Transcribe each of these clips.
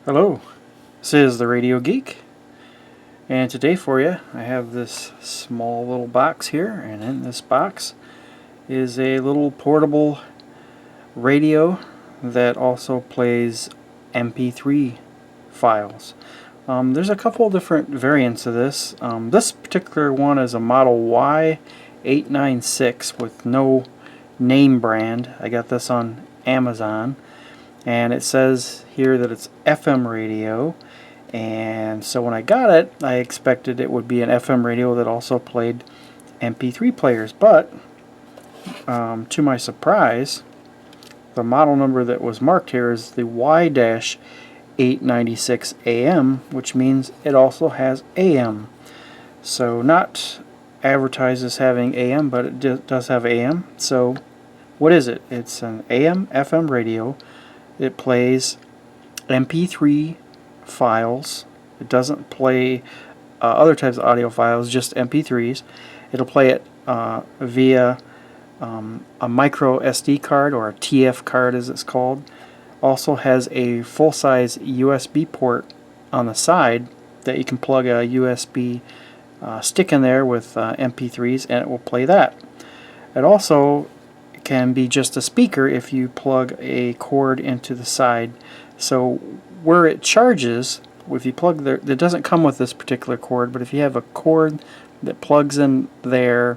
Hello, this is the Radio Geek, and today for you I have this small little box here, and in this box is a little portable radio that also plays MP3 files. There's a couple different variants of this. This particular one is a model Y-896 with no name brand. I got this on Amazon. And it says here that it's FM radio, and so when I got it I expected it would be an FM radio that also played MP3 players, but to my surprise the model number that was marked here is the Y-896 AM, which means it also has AM. So not advertised as having AM, but it does have AM. So what is it? It's an AM FM radio. It plays MP3 files. It doesn't play other types of audio files, just MP3s. It'll play it via a micro SD card, or a TF card as it's called. Also has a full-size USB port on the side that you can plug a USB stick in there with MP3s, and it will play that. It also can be just a speaker if you plug a cord into the side. So where it charges, if you plug there, it doesn't come with this particular cord, but if you have a cord that plugs in there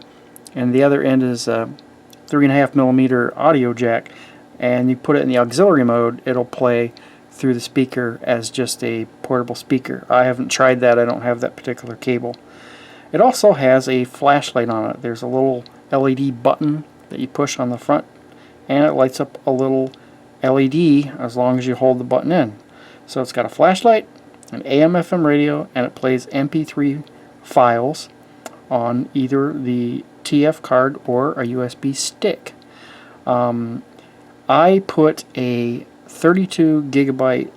and the other end is a 3.5mm audio jack, and you put it in the auxiliary mode, it'll play through the speaker as just a portable speaker. I haven't tried that. I don't have that particular cable. It also has a flashlight on it. There's a little LED button that you push on the front, and it lights up a little LED as long as you hold the button in. So it's got a flashlight, an AM FM radio, and it plays MP3 files on either the TF card or a USB stick. I put a 32 gigabyte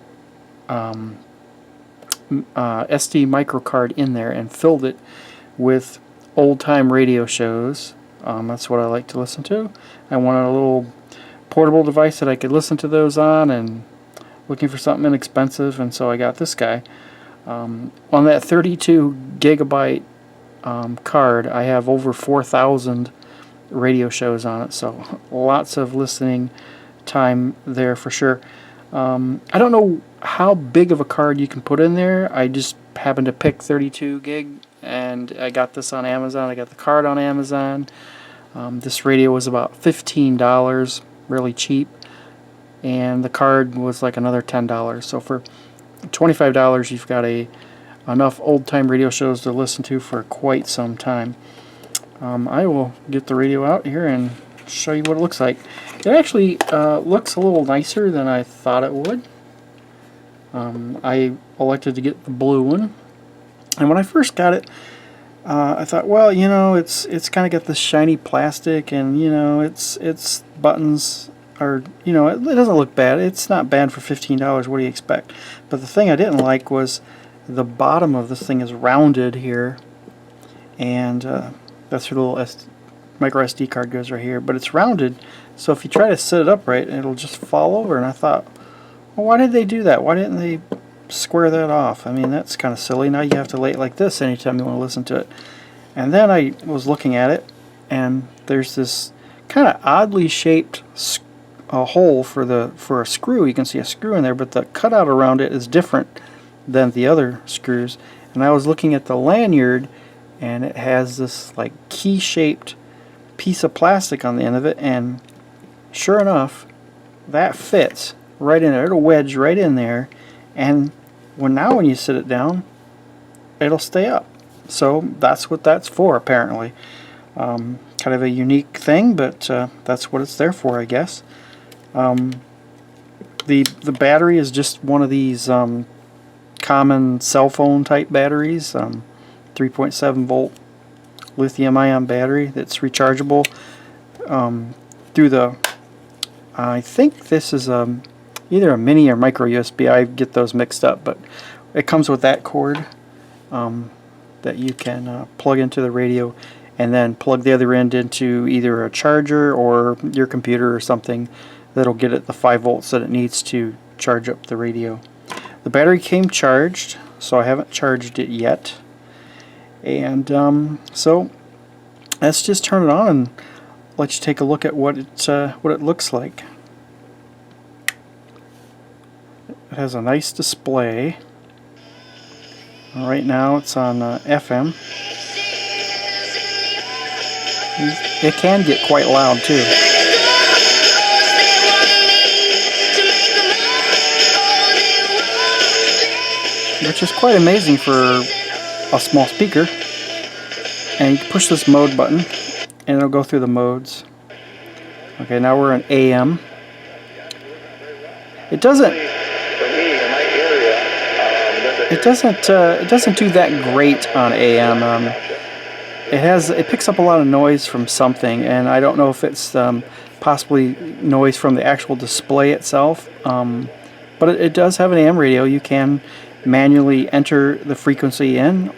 SD micro card in there and filled it with old-time radio shows. That's what I like to listen to. I wanted a little portable device that I could listen to those on, and looking for something inexpensive, and so I got this guy. On that 32 gigabyte card, I have over 4,000 radio shows on it, so lots of listening time there for sure. I don't know how big of a card you can put in there. I just happened to pick 32 gig, and I got this on Amazon. I got the card on Amazon. This radio was about $15, really cheap, and the card was like another $10. So for $25 you've got enough old-time radio shows to listen to for quite some time. I will get the radio out here and show you what it looks like. It actually looks a little nicer than I thought it would. I elected to get the blue one, and when I first got it, I thought, well, you know, it's kind of got this shiny plastic, and you know, its buttons are, you know, it doesn't look bad. It's not bad for $15. What do you expect? But the thing I didn't like was the bottom of this thing is rounded here, and that's where the little micro SD card goes right here. But it's rounded, so if you try to set it upright, it'll just fall over. And I thought, well, why did they do that? Why didn't they square that off? I mean, that's kind of silly. Now you have to lay it like this anytime you want to listen to it. And then I was looking at it, and there's this kind of oddly shaped hole for a screw. You can see a screw in there, but the cutout around it is different than the other screws. And I was looking at the lanyard, and it has this like key shaped piece of plastic on the end of it, and sure enough, that fits right in there. It'll wedge right in there, and when you sit it down, it'll stay up. So that's what that's for, apparently. Kind of a unique thing, but that's what it's there for, I guess. The battery is just one of these common cell phone type batteries, 3.7 volt lithium ion battery that's rechargeable through the, I think this is either a mini or micro USB. I get those mixed up, but it comes with that cord that you can plug into the radio, and then plug the other end into either a charger or your computer or something that'll get it the 5 volts that it needs to charge up the radio. The battery came charged, so I haven't charged it yet. And so let's just turn it on and let you take a look at what it looks like. It has a nice display. Right now it's on FM. It can get quite loud too. Which is quite amazing for a small speaker. And you can push this mode button and it'll go through the modes. Okay, now we're in AM. It doesn't do that great on AM. It picks up a lot of noise from something, and I don't know if it's possibly noise from the actual display itself. But it does have an AM radio. You can manually enter the frequency in,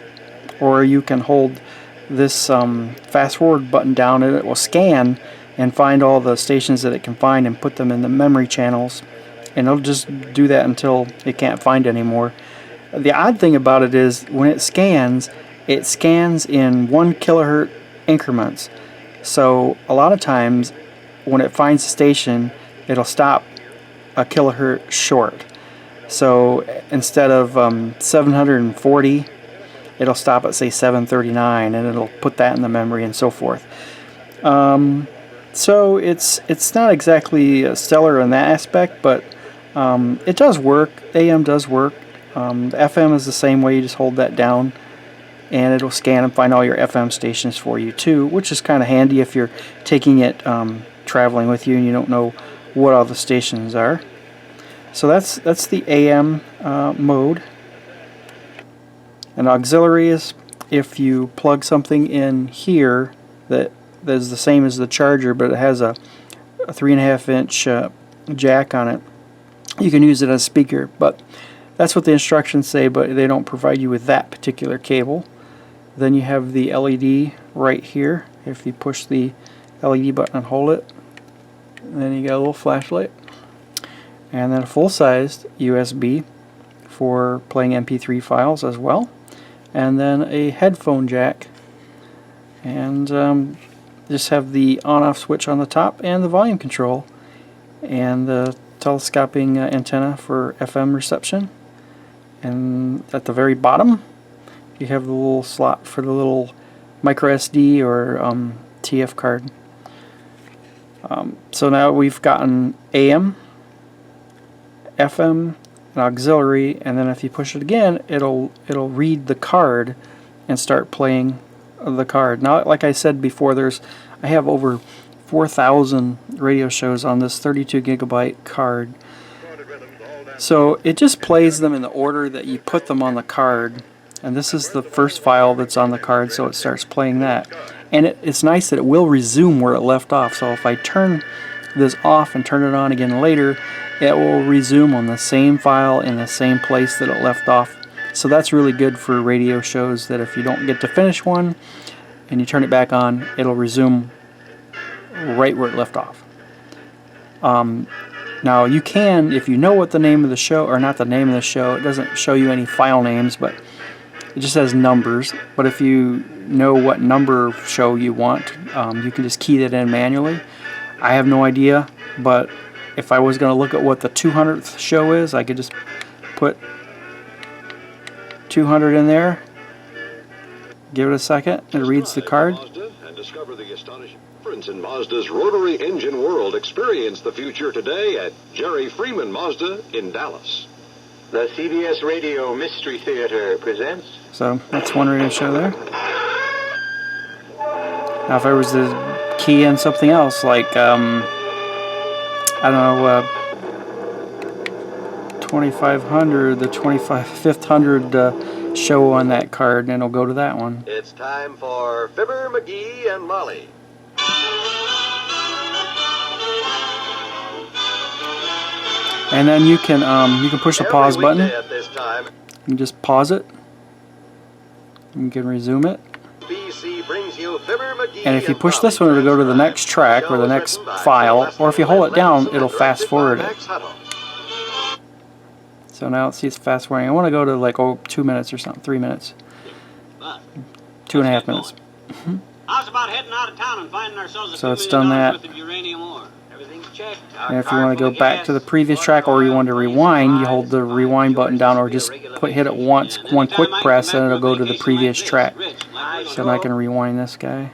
or you can hold this fast forward button down and it will scan and find all the stations that it can find and put them in the memory channels, and it'll just do that until it can't find anymore. The odd thing about it is when it scans in 1 kilohertz increments. So a lot of times when it finds a station, it'll stop a kilohertz short. So instead of 740, it'll stop at say 739, and it'll put that in the memory and so forth. So it's not exactly stellar in that aspect, but it does work. AM does work. The FM is the same way. You just hold that down and it'll scan and find all your FM stations for you too, which is kind of handy if you're taking it traveling with you and you don't know what all the stations are. So that's the AM mode. And auxiliary is if you plug something in here that is the same as the charger, but it has a 3.5-inch jack on it. You can use it as a speaker, but that's what the instructions say, but they don't provide you with that particular cable. Then you have the LED right here. If you push the LED button and hold it, and then you got a little flashlight. And then a full-sized USB for playing MP3 files as well. And then a headphone jack. And just have the on-off switch on the top and the volume control. And the telescoping antenna for FM reception. And at the very bottom, you have the little slot for the little micro SD or TF card. So now we've gotten AM, FM, and auxiliary, and then if you push it again, it'll read the card and start playing the card. Now, like I said before, I have over 4,000 radio shows on this 32 gigabyte card. So it just plays them in the order that you put them on the card, and this is the first file that's on the card, so it starts playing that. And it's nice that it will resume where it left off, so if I turn this off and turn it on again later, it will resume on the same file in the same place that it left off. So that's really good for radio shows, that if you don't get to finish one and you turn it back on, it'll resume right where it left off. Now you can, if you know what the name of the show, or not the name of the show, it doesn't show you any file names, but it just has numbers. But if you know what number show you want, you can just key that in manually. I have no idea, but if I was going to look at what the 200th show is, I could just put 200 in there, give it a second, it reads the card. And discover the astonishing difference in Mazda's rotary engine world. Experience the future today at Jerry Freeman Mazda in Dallas. The CBS Radio Mystery Theater presents. So that's one radio show there. Now if I was to key in something else, like I don't know, 2500, the 2500 show on that card, and it'll go to that one. It's time for Fibber, McGee, and Molly. And then you can push the pause button. At this time, You just pause it. You can resume it. BC brings you Fibber, McGee, And if you push this one, it'll go to the next track or the next file, or if you hold it down, it'll fast forward it. So now let's see, it's fast forwarding. I want to go to like 2 minutes or something, 3 minutes. 2.5 minutes. How's about heading out of town and finding ourselves a So it's $2 done million that. worth of uranium ore? Everything's checked. And if you want to go back to the previous track or you want to rewind, you hold the rewind button down or just hit it once, one quick press, and it'll go to the previous track. So now I can rewind this guy.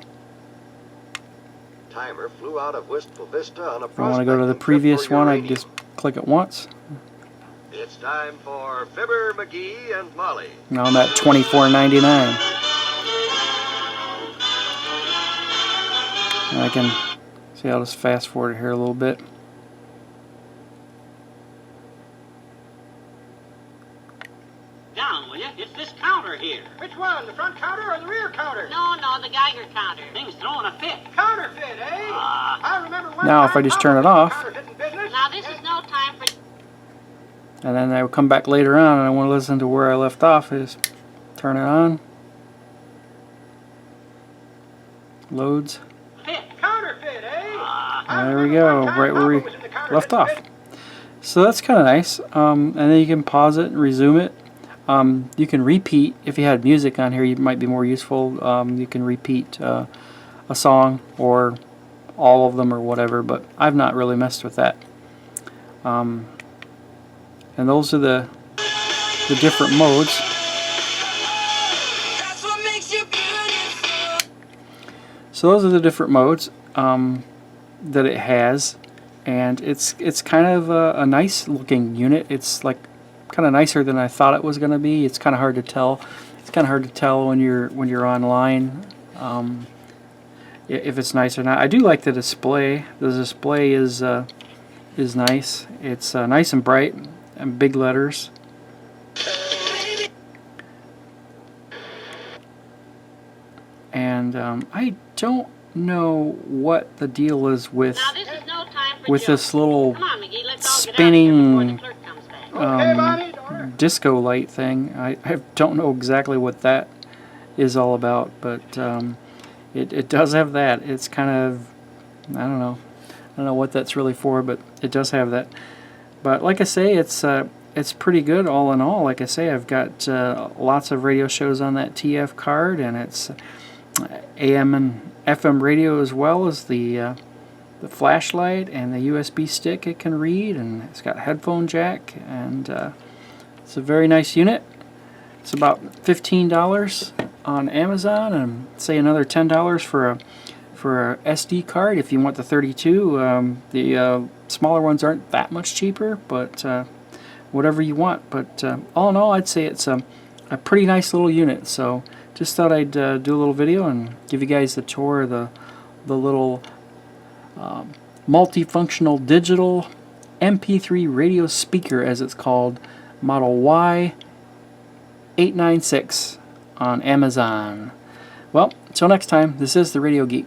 Timer flew out of Wistful Vista on a If I want to go to the previous one, I can just click it once. It's time for Fibber, McGee, and Molly. Now I'm at $24.99. And I can see, I'll just fast forward it here a little bit. Down, will you? It's this counter here. Which one, the front counter or the rear counter? No, the Geiger counter. Thing's throwing a fit. Counterfeit, eh? I remember one Now if time I just turn it off, counterfeiting business. Now, this is no time for... and then I will come back later on and I want to listen to where I left off, I just turn it on. Loads. Counterfeit, eh? There we go, right where we left off. So that's kind of nice. And then you can pause it and resume it. You can repeat, if you had music on here, it might be more useful. You can repeat a song or all of them or whatever, but I've not really messed with that. And those are the different modes. So those are the different modes that it has, and it's kind of a nice looking unit. It's like kind of nicer than I thought it was going to be. It's kind of hard to tell. It's kind of hard to tell when you're online if it's nice or not. I do like the display. The display is nice. It's nice and bright and big letters. And I don't know what the deal is with Now, this is no time for this little Come on, McGee, let's all get out of here before the spinning clerk comes back. disco light thing. I don't know exactly what that is all about, but it does have that. It's kind of, I don't know what that's really for, but it does have that. But like I say, it's pretty good all in all. Like I say, I've got lots of radio shows on that TF card, and it's AM and FM radio as well as the flashlight and the USB stick it can read, and it's got headphone jack, and it's a very nice unit. It's about $15 on Amazon, and say another $10 for a SD card if you want the 32. The smaller ones aren't that much cheaper, but whatever you want. But all in all, I'd say it's a pretty nice little unit. So just thought I'd do a little video and give you guys the tour of the little multifunctional digital MP3 radio speaker, as it's called, model Y-896 on Amazon. Well, until next time, this is the Radio Geek.